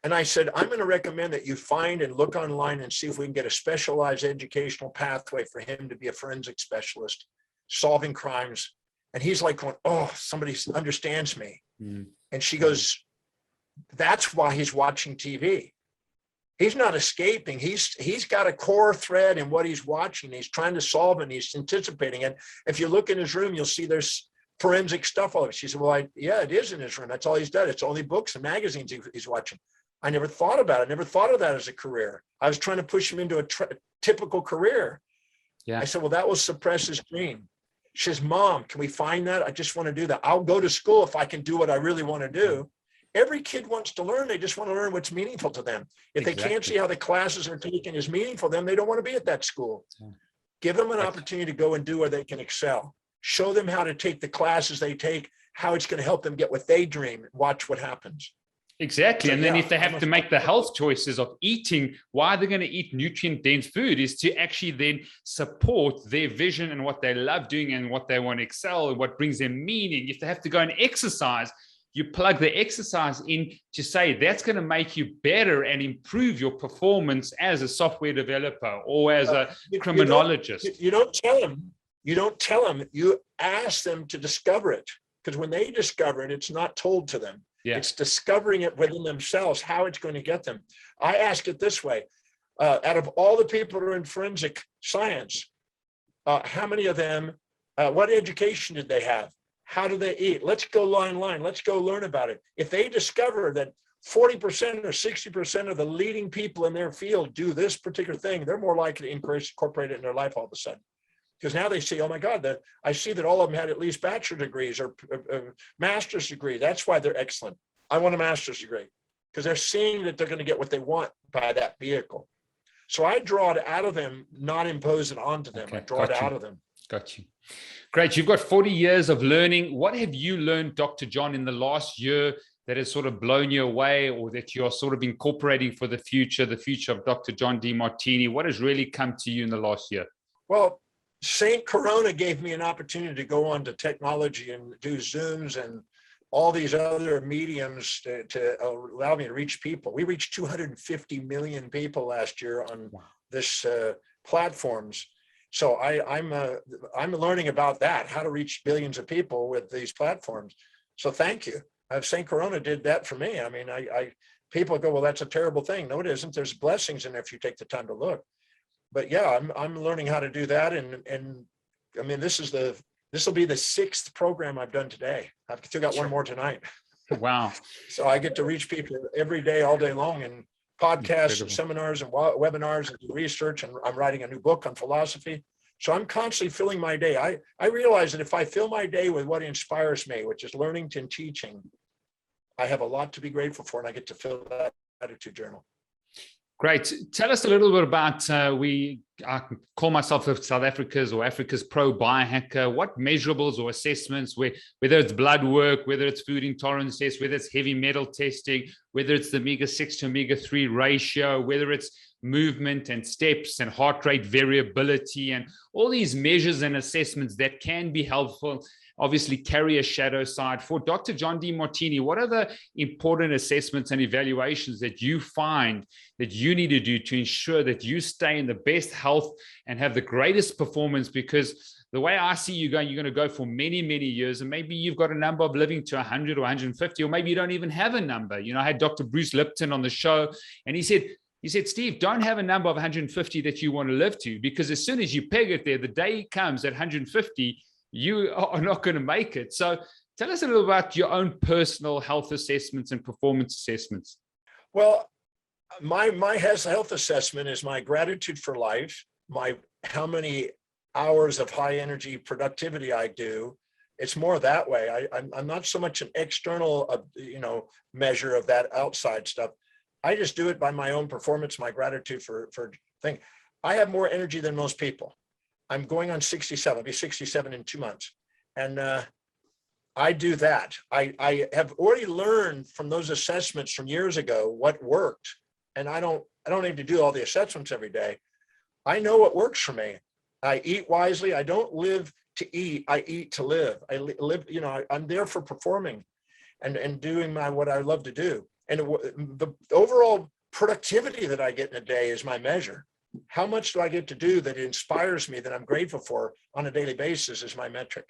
And I said, I'm going to recommend that you find and look online and see if we can get a specialized educational pathway for him to be a forensic specialist, solving crimes. And he's like going, oh, somebody understands me. And she goes, that's why he's watching TV. He's not escaping. He's got a core thread in what he's watching. He's trying to solve it and he's anticipating it. If you look in his room, you'll see there's forensic stuff all over. She said, well, yeah, it is in his room. That's all he's done. It's only books and magazines he's watching. I never thought about it. I never thought of that as a career. I was trying to push him into a typical career. Yeah. I said, well, that will suppress his dream. She says, Mom, can we find that? I just want to do that. I'll go to school if I can do what I really want to do. Every kid wants to learn. They just want to learn what's meaningful to them. If they can't see how the classes are taken is meaningful, then they don't want to be at that school. Give them an opportunity to go and do where they can excel. Show them how to take the classes they take, how it's going to help them get what they dream. Watch what happens. Exactly. So, and then if they have to make the health choices of eating, why they're going to eat nutrient-dense food is to actually then support their vision and what they love doing and what they want to excel and what brings them meaning. If they have to go and exercise, you plug the exercise in to say that's going to make you better and improve your performance as a software developer or as a criminologist. You don't tell them. You ask them to discover it, because when they discover it, it's not told to them. Yeah. It's discovering it within themselves, how it's going to get them. I ask it this way. Out of all the people who are in forensic science, how many of them What education did they have? How do they eat? Let's go line. Let's go learn about it. If they discover that 40% or 60% of the leading people in their field do this particular thing, they're more likely to incorporate it in their life all of a sudden. Because now they see, oh my God, I see that all of them had at least bachelor degrees or master's degree. That's why they're excellent. I want a master's degree because they're seeing that they're going to get what they want by that vehicle. So I draw it out of them, not impose it onto them. Okay, I draw it out of them. Got you. Great. You've got 40 years of learning. What have you learned, Dr. John, in the last year that has sort of blown you away, or that you're sort of incorporating for the future of Dr. John Demartini? What has really come to you in the last year? Well, St. Corona gave me an opportunity to go on to technology and do Zooms and all these other mediums to allow me to reach people. We reached 250 million people last year on this platforms. So I'm learning about that, how to reach billions of people with these platforms. So thank you. St. Corona did that for me. I mean, people go, well, that's a terrible thing. No, it isn't. There's blessings in there if you take the time to look. But yeah, I'm learning how to do that. And I mean, this will be the 6th program I've done today. I've still got one more tonight. Wow. So I get to reach people every day, all day long, and podcasts and seminars and webinars and do research. And I'm writing a new book on philosophy. So I'm constantly filling my day. I realize that if I fill my day with what inspires me, which is learning and teaching, I have a lot to be grateful for, and I get to fill that gratitude journal. Great. Tell us a little bit about, I call myself South Africa's or Africa's pro biohacker. What measurables or assessments, whether it's blood work, whether it's food intolerance tests, whether it's heavy metal testing, whether it's the omega-6 to omega-3 ratio, whether it's movement and steps and heart rate variability, and all these measures and assessments that can be helpful, obviously carry a shadow side. For Dr. John Demartini, what are the important assessments and evaluations that you find that you need to do to ensure that you stay in the best health and have the greatest performance? Because the way I see you going, you're going to go for many, many years, and maybe you've got a number of living to 100 or 150, or maybe you don't even have a number. You know, I had Dr. Bruce Lipton on the show, and he said, Steve, don't have a number of 150 that you want to live to, because as soon as you peg it there, the day comes at 150, you are not going to make it. So tell us a little about your own personal health assessments and performance assessments. Well, my health assessment is my gratitude for life, how many hours of high energy productivity I do. It's more that way. I'm not so much an external, measure of that outside stuff. I just do it by my own performance, my gratitude for thing. I have more energy than most people. I'm going on 67. I'll be 67 in 2 months. And I do that. I have already learned from those assessments from years ago what worked. And I don't need to do all the assessments every day. I know what works for me. I eat wisely. I don't live to eat. I eat to live. I live, I'm there for performing and doing what I love to do. And the overall productivity that I get in a day is my measure. How much do I get to do that inspires me, that I'm grateful for on a daily basis, is my metric.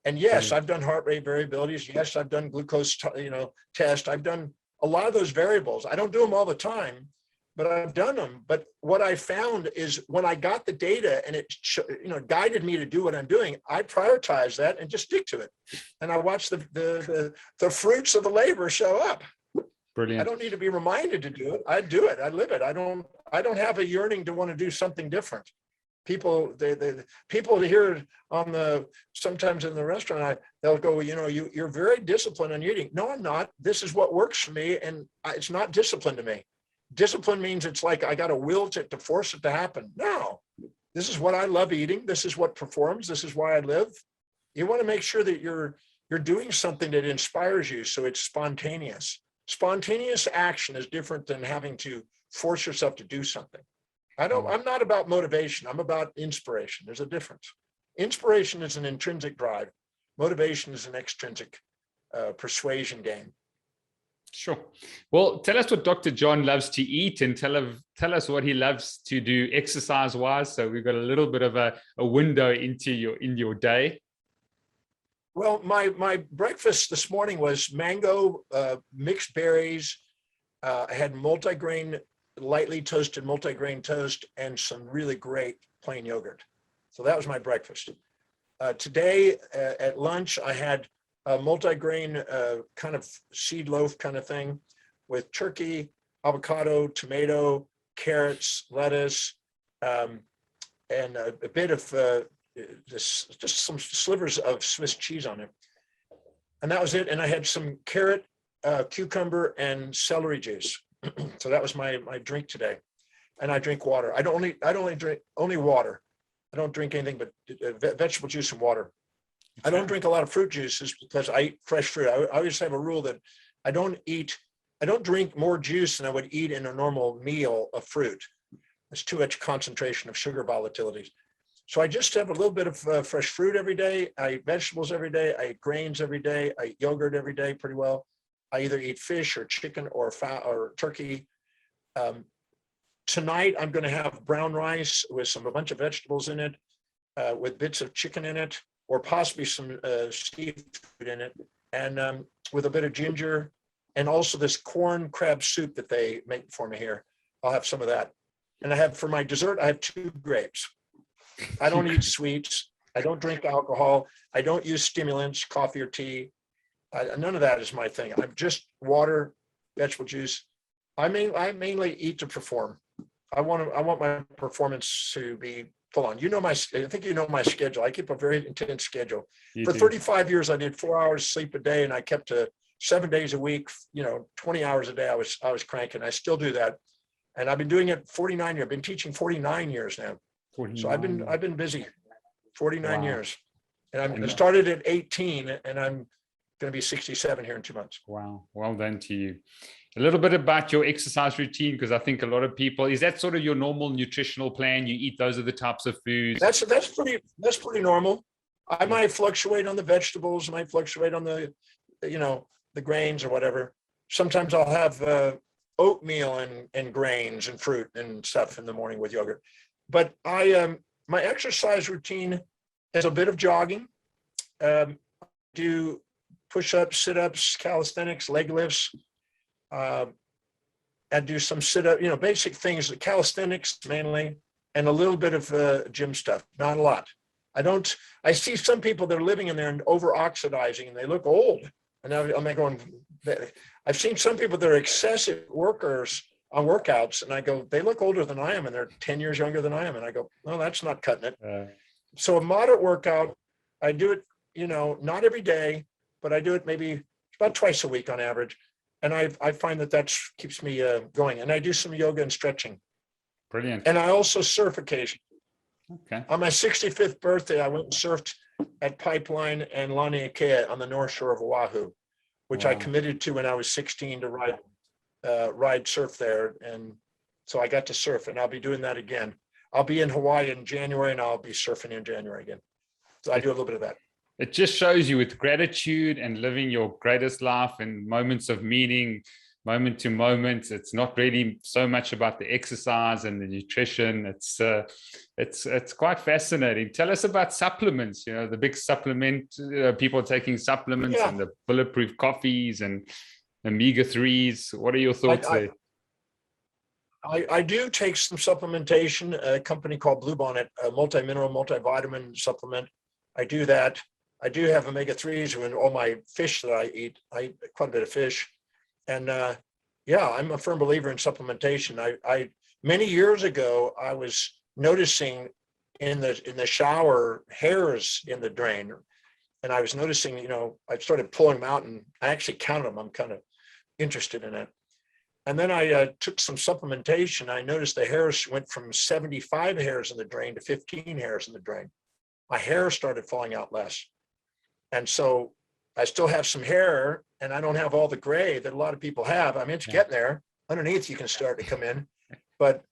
And yes, I've done heart rate variabilities. Yes, I've done glucose, test. I've done a lot of those variables. I don't do them all the time, but I've done them. But what I found is when I got the data and it, guided me to do what I'm doing, I prioritize that and just stick to it. And I watch the fruits of the labor show up. Brilliant. I don't need to be reminded to do it. I do it. I live it. I don't have a yearning to want to do something different. People, people hear sometimes in the restaurant, they'll go, you're very disciplined on eating. No, I'm not. This is what works for me, and it's not discipline to me. Discipline means it's like I got to will it to force it to happen. No, this is what I love eating. This is what performs. This is why I live. You want to make sure that you're doing something that inspires you, so it's spontaneous. Spontaneous action is different than having to force yourself to do something. I'm not about motivation. I'm about inspiration. There's a difference. Inspiration is an intrinsic drive. Motivation is an extrinsic persuasion game. Sure. Well, tell us what Dr. John loves to eat, and tell us what he loves to do exercise-wise. So we've got a little bit of a window into your day. Well, my breakfast this morning was mango, mixed berries. I had lightly toasted multigrain toast, and some really great plain yogurt. So that was my breakfast. Today at lunch, I had a multi-grain kind of seed loaf kind of thing with turkey, avocado, tomato, carrots, lettuce, and a bit of just some slivers of Swiss cheese on it. And that was it. And I had some carrot, cucumber, and celery juice. So that was my drink today. And I drink water. I don't drink only water. I don't drink anything but vegetable juice and water. I don't drink a lot of fruit juices because I eat fresh fruit. I always have a rule that I don't drink more juice than I would eat in a normal meal of fruit. It's too much concentration of sugar volatilities. So I just have a little bit of fresh fruit every day. I eat vegetables every day. I eat grains every day. I eat yogurt every day pretty well. I either eat fish or chicken or turkey. Tonight, I'm going to have brown rice with a bunch of vegetables in it, with bits of chicken in it, or possibly some seafood in it, and with a bit of ginger, and also this corn crab soup that they make for me here. I'll have some of that. And I have, for my dessert, I have 2 grapes. I don't eat sweets. I don't drink alcohol. I don't use stimulants, coffee or tea. None of that is my thing. I'm just water, vegetable juice. I mainly eat to perform. I want my performance to be full on. I think you know my schedule. I keep a very intense schedule. For 35 years, I did 4 hours sleep a day, and I kept to 7 days a week. 20 hours a day. I was cranking. I still do that, and I've been doing it 49 years. I've been teaching 49 years now. 49. So I've been busy 49 years, and I started at 18, and I'm going to be 67 here in 2 months. Wow. Well done to you. A little bit about your exercise routine, because I think a lot of people, is that sort of your normal nutritional plan? You eat those are the types of foods? That's pretty normal. I might fluctuate on the vegetables, might fluctuate on the grains or whatever. Sometimes I'll have oatmeal and grains and fruit and stuff in the morning with yogurt. But my exercise routine is a bit of jogging. Do push-ups, sit-ups, calisthenics, leg lifts. I do some sit-up, basic things, calisthenics mainly, and a little bit of gym stuff, not a lot. I see some people that are living in there and over-oxidizing, and they look old. And I'm going, I've seen some people that are excessive workers on workouts, and I go, they look older than I am, and they're 10 years younger than I am. And I go, no, that's not cutting it. So a moderate workout, I do it, not every day, but I do it maybe about twice a week on average. And I find that keeps me going. And I do some yoga and stretching. Brilliant. And I also surf occasionally. Okay. On my 65th birthday, I went and surfed at Pipeline and Laniakea on the North Shore of Oahu, which I committed to when I was 16 to ride surf there. And so I got to surf, and I'll be doing that again. I'll be in Hawaii in January, and I'll be surfing in January again. So I do a little bit of that. It just shows you, with gratitude and living your greatest life and moments of meaning, moment to moment, it's not really so much about the exercise and the nutrition. It's quite fascinating. Tell us about supplements, the big supplement, people taking supplements and the bulletproof coffees and omega-3s. What are your thoughts there? I do take some supplementation, a company called Bluebonnet, a multi-mineral, multivitamin supplement. I do that. I do have omega-3s in all my fish that I eat. I eat quite a bit of fish. And I'm a firm believer in supplementation. I many years ago, I was noticing in the shower hairs in the drain. And I was noticing, I started pulling them out, and I actually counted them. I'm kind of interested in it. And then I took some supplementation. I noticed the hairs went from 75 hairs in the drain to 15 hairs in the drain. My hair started falling out less. And so I still have some hair, and I don't have all the gray that a lot of people have. I mean, it's getting there. Underneath, you can start to come in, but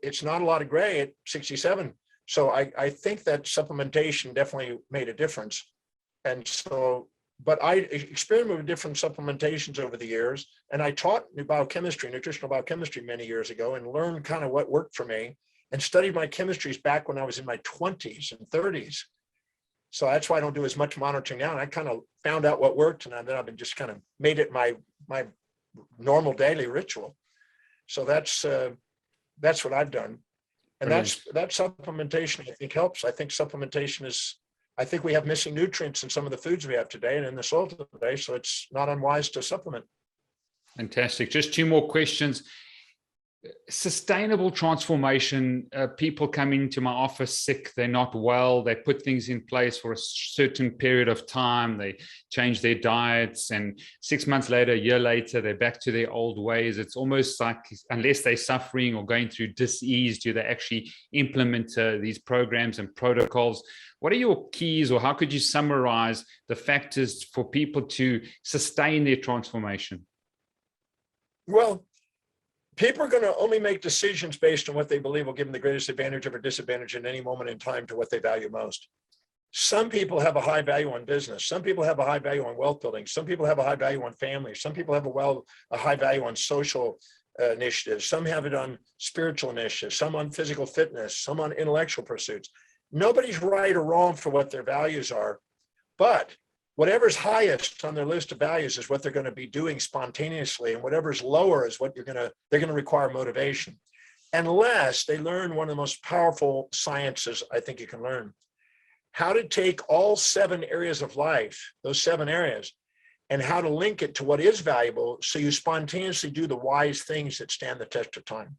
it's not a lot of gray at 67. So I think that supplementation definitely made a difference. And so, but I experimented with different supplementations over the years, and I taught nutritional biochemistry many years ago, and learned kind of what worked for me, and studied my chemistries back when I was in my 20s and 30s. So that's why I don't do as much monitoring now. And I kind of found out what worked, and then I've been just kind of made it my normal daily ritual. So that's what I've done. And that supplementation, I think, helps. I think supplementation is I think we have missing nutrients in some of the foods we have today and in the soil today. So it's not unwise to supplement. Fantastic. Just two more questions. Sustainable transformation. People come into my office sick, they're not well, they put things in place for a certain period of time, they change their diets, and 6 months later, a year later, they're back to their old ways. It's almost like, unless they're suffering or going through dis-ease, do they actually implement these programs and protocols? What are your keys, or how could you summarize the factors for people to sustain their transformation? Well, people are going to only make decisions based on what they believe will give them the greatest advantage or disadvantage in any moment in time to what they value most. Some people have a high value on business. Some people have a high value on wealth building. Some people have a high value on family. Some people have a high value on social initiatives. Some have it on spiritual initiatives, some on physical fitness, some on intellectual pursuits. Nobody's right or wrong for what their values are, but whatever's highest on their list of values is what they're going to be doing spontaneously, and whatever's lower is what they're going to require motivation, unless they learn one of the most powerful sciences I think you can learn: how to take all 7 areas of life, those 7 areas, and how to link it to what is valuable, so you spontaneously do the wise things that stand the test of time.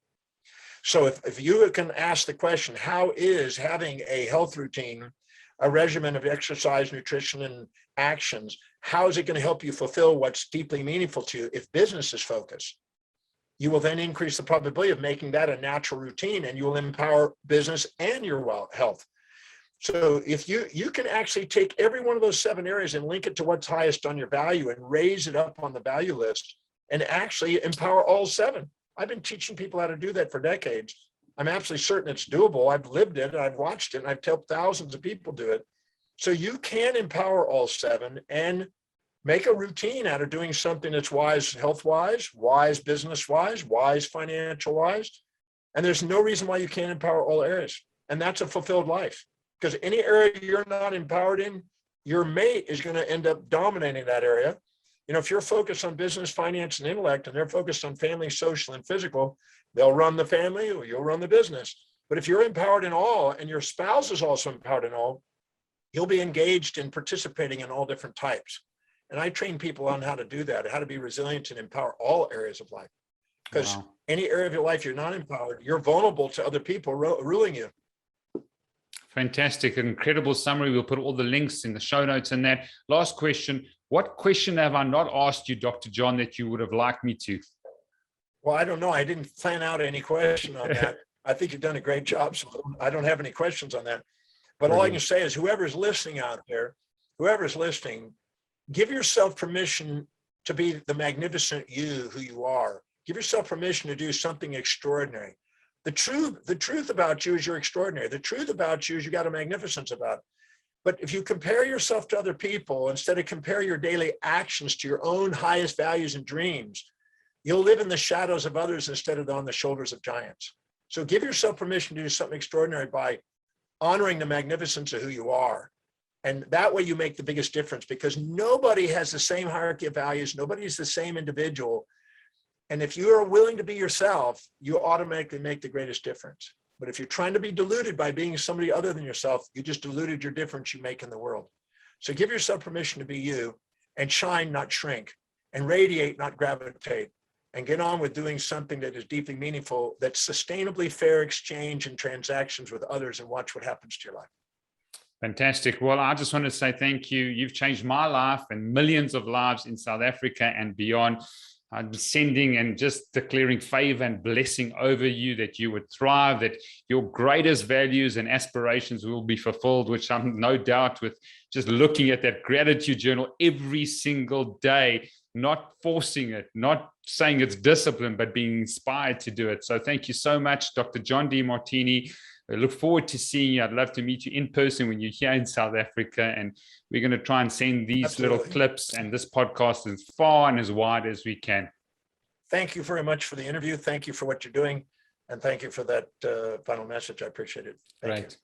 So if you can ask the question, how is having a health routine, a regimen of exercise, nutrition, and actions, how is it going to help you fulfill what's deeply meaningful to you? If business is focused, you will then increase the probability of making that a natural routine, and you will empower business and your health. So if you can actually take every one of those 7 areas and link it to what's highest on your value and raise it up on the value list and actually empower all 7. I've been teaching people how to do that for decades. I'm absolutely certain it's doable. I've lived it, I've watched it, and I've helped thousands of people do it. So you can empower all 7 and make a routine out of doing something that's wise health-wise, wise business-wise, wise financial-wise. And there's no reason why you can't empower all areas. And that's a fulfilled life. Because any area you're not empowered in, your mate is going to end up dominating that area. You know, if you're focused on business, finance, and intellect, and they're focused on family, social, and physical, they'll run the family or you'll run the business. But if you're empowered in all, and your spouse is also empowered in all, you'll be engaged in participating in all different types. And I train people on how to do that, how to be resilient and empower all areas of life. Because any area of your life you're not empowered, you're vulnerable to other people ruling you. Fantastic. Incredible summary. We'll put all the links in the show notes and that. Last question. What question have I not asked you, Dr. John, that you would have liked me to? Well, I don't know. I didn't plan out any question on that. I think you've done a great job. So I don't have any questions on that. But all I can say is whoever's listening out there, whoever's listening, give yourself permission to be the magnificent you who you are. Give yourself permission to do something extraordinary. The truth about you is you're extraordinary. The truth about you is you got a magnificence about it. But if you compare yourself to other people, instead of compare your daily actions to your own highest values and dreams, you'll live in the shadows of others instead of on the shoulders of giants. So give yourself permission to do something extraordinary by honoring the magnificence of who you are. And that way you make the biggest difference, because nobody has the same hierarchy of values. Nobody's the same individual. And if you are willing to be yourself, you automatically make the greatest difference. But if you're trying to be deluded by being somebody other than yourself, you just diluted your difference you make in the world. So give yourself permission to be you, and shine, not shrink, and radiate, not gravitate, and get on with doing something that is deeply meaningful, that's sustainably fair exchange and transactions with others, and watch what happens to your life. Fantastic. Well, I just want to say thank you. You've changed my life and millions of lives in South Africa and beyond. I'm sending and just declaring favor and blessing over you, that you would thrive, that your greatest values and aspirations will be fulfilled, which I'm no doubt, with just looking at that gratitude journal every single day, not forcing it, not saying it's discipline, but being inspired to do it. So thank you so much, Dr. John Demartini. I look forward to seeing you. I'd love to meet you in person when you're here in South Africa. And we're going to try and send these little clips and this podcast as far and as wide as we can. Thank you very much for the interview. Thank you for what you're doing. And thank you for that final message. I appreciate it. Thank you.